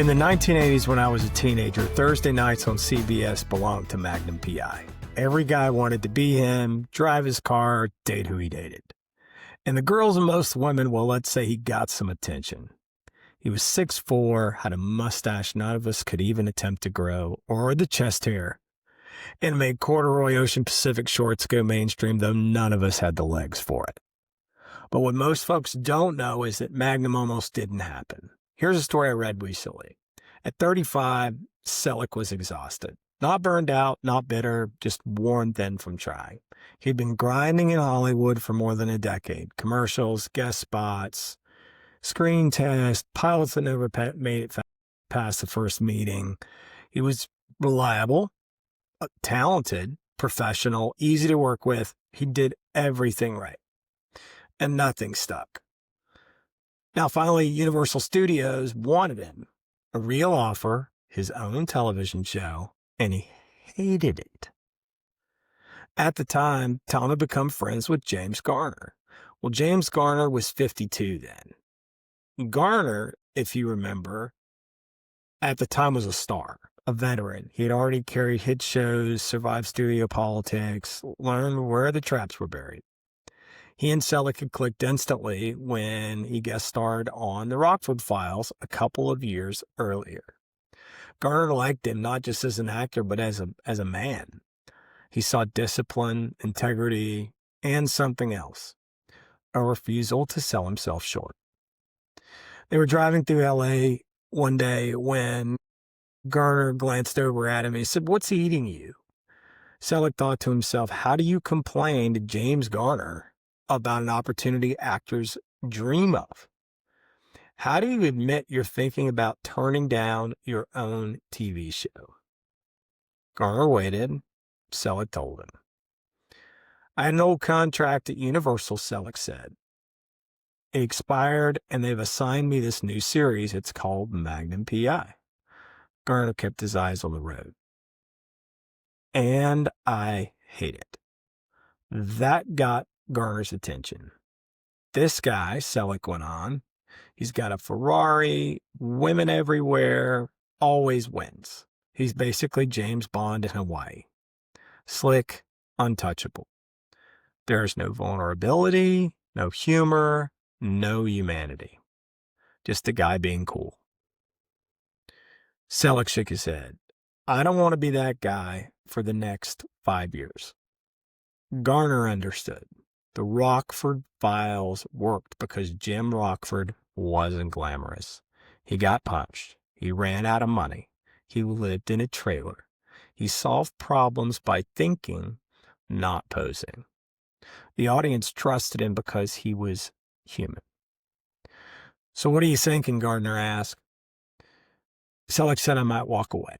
In the 1980s, when I was a teenager, Thursday nights on CBS belonged to Magnum PI. Every guy wanted to be him, drive his car, date who he dated. And the girls and most women, well, let's say he got some attention. He was 6'4", had a mustache none of us could even attempt to grow, or the chest hair, and made corduroy Ocean Pacific shorts go mainstream, though none of us had the legs for it. But what most folks don't know is that Magnum almost didn't happen. Here's a story I read recently. At 35, Selleck was exhausted. Not burned out, not bitter, just worn thin from trying. He'd been grinding in Hollywood for more than a decade. Commercials, guest spots, screen tests, pilots that never made it past the first meeting. He was reliable, talented, professional, easy to work with. He did everything right. And nothing stuck. Now, finally, Universal Studios wanted him. A real offer, his own television show, and he hated it. At the time, Tom had become friends with James Garner. Well, James Garner was 52 then. Garner, if you remember, at the time was a star, a veteran. He had already carried hit shows, survived studio politics, learned where the traps were buried. He and Selleck had clicked instantly when he guest starred on The Rockford Files a couple of years earlier. Garner liked him not just as an actor, but as a man. He saw discipline, integrity, and something else, a refusal to sell himself short. They were driving through L.A. one day when Garner glanced over at him and he said, "What's eating you?" Selleck thought to himself, how do you complain to James Garner about an opportunity actors dream of? How do you admit you're thinking about turning down your own TV show? Garner waited. Selleck told him. I had an old contract at Universal, Selleck said. It expired, and they've assigned me this new series. It's called Magnum PI. Garner kept his eyes on the road. And I hate it. That got Garner's attention. This guy, Selleck went on, he's got a Ferrari, women everywhere, always wins. He's basically James Bond in Hawaii. Slick, untouchable. There's no vulnerability, no humor, no humanity. Just a guy being cool. Selleck shook his head. I don't want to be that guy for the next 5 years. Garner understood. The Rockford Files worked because Jim Rockford wasn't glamorous. He got punched. He ran out of money. He lived in a trailer. He solved problems by thinking, not posing. The audience trusted him because he was human. So what are you thinking? Garner asked. Selleck said I might walk away.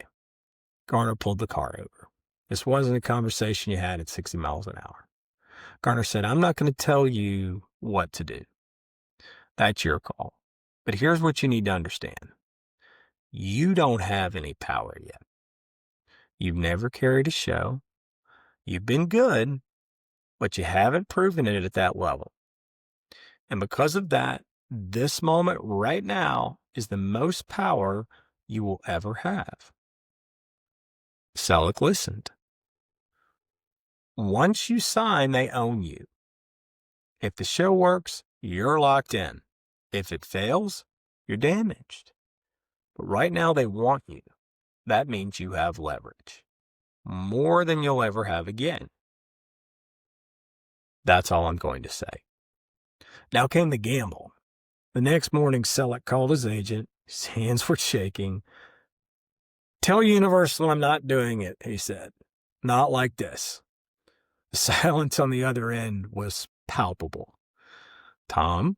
Garner pulled the car over. This wasn't a conversation you had at 60 miles an hour. Garner said, I'm not going to tell you what to do. That's your call. But here's what you need to understand. You don't have any power yet. You've never carried a show. You've been good, but you haven't proven it at that level. And because of that, this moment right now is the most power you will ever have. Selleck listened. Once you sign, they own you. If the show works, you're locked in. If it fails, you're damaged. But right now they want you. That means you have leverage. More than you'll ever have again. That's all I'm going to say. Now came the gamble. The next morning, Selleck called his agent. His hands were shaking. Tell Universal I'm not doing it, he said. Not like this. The silence on the other end was palpable. Tom,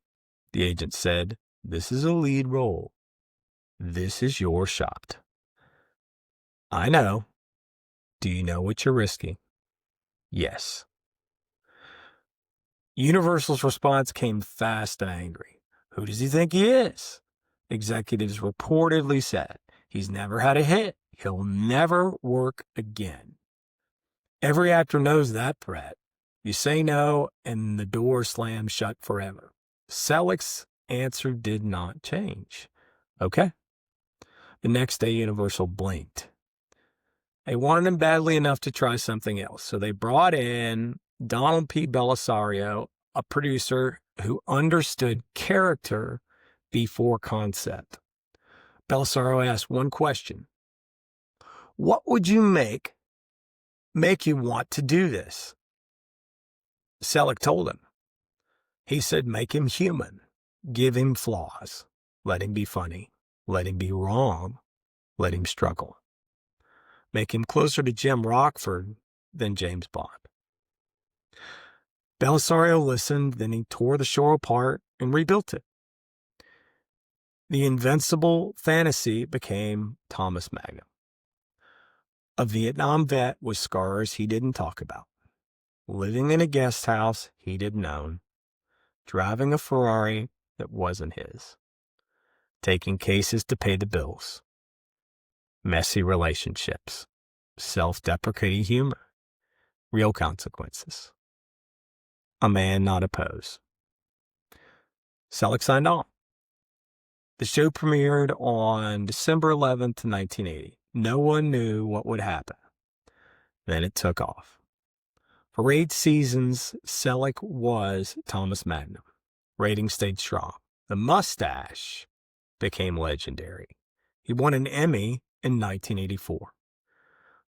the agent said, this is a lead role. This is your shot. I know. Do you know what you're risking? Yes. Universal's response came fast and angry. Who does he think he is? Executives reportedly said, he's never had a hit. He'll never work again. Every actor knows that threat. You say no, and the door slams shut forever. Selleck's answer did not change. Okay. The next day, Universal blinked. They wanted him badly enough to try something else, so they brought in Donald P. Bellisario, a producer who understood character before concept. Bellisario asked one question. What would you make you want to do this? Selleck told him. He said, make him human. Give him flaws. Let him be funny. Let him be wrong. Let him struggle. Make him closer to Jim Rockford than James Bond. Bellisario listened, then he tore the show apart and rebuilt it. The invincible fantasy became Thomas Magnum, a Vietnam vet with scars he didn't talk about, living in a guest house he didn't own, driving a Ferrari that wasn't his, taking cases to pay the bills, messy relationships, self-deprecating humor, real consequences. A man not opposed. Selleck signed on. The show premiered on December 11th, 1980. No one knew what would happen. Then it took off. For 8 seasons, Selleck was Thomas Magnum. Ratings stayed strong. The mustache became legendary. He won an Emmy in 1984.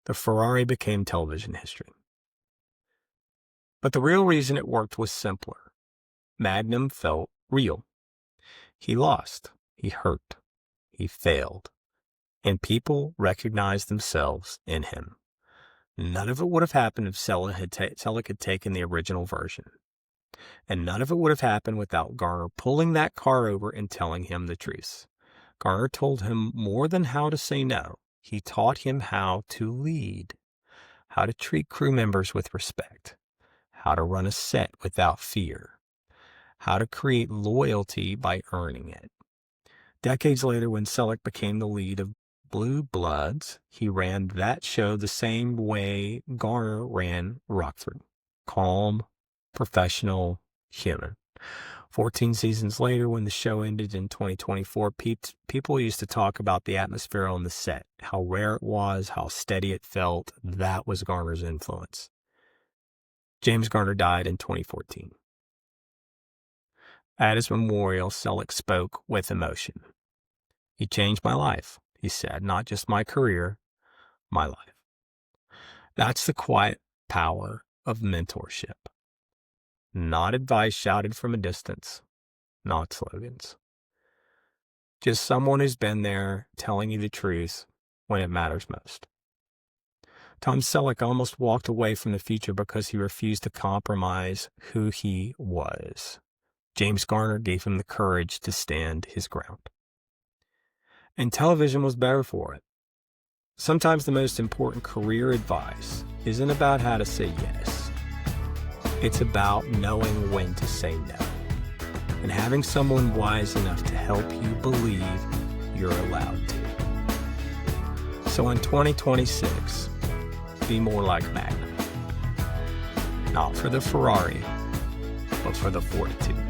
The Ferrari became television history. But the real reason it worked was simpler. Magnum felt real. He lost. He hurt. He failed. And people recognized themselves in him. None of it would have happened if Selleck had taken the original version. And none of it would have happened without Garner pulling that car over and telling him the truth. Garner told him more than how to say no. He taught him how to lead, how to treat crew members with respect, how to run a set without fear, how to create loyalty by earning it. Decades later, when Selleck became the lead of Blue Bloods, he ran that show the same way Garner ran Rockford. Calm, professional, human. 14 seasons later, when the show ended in 2024, people used to talk about the atmosphere on the set, how rare it was, how steady it felt. That was Garner's influence. James Garner died in 2014. At his memorial, Selleck spoke with emotion. He changed my life, he said, not just my career, my life. That's the quiet power of mentorship. Not advice shouted from a distance, not slogans. Just someone who's been there telling you the truth when it matters most. Tom Selleck almost walked away from the future because he refused to compromise who he was. James Garner gave him the courage to stand his ground. And television was better for it. Sometimes the most important career advice isn't about how to say yes. It's about knowing when to say no and having someone wise enough to help you believe you're allowed to. So in 2026, be more like Magnum. Not for the Ferrari, but for the fortitude.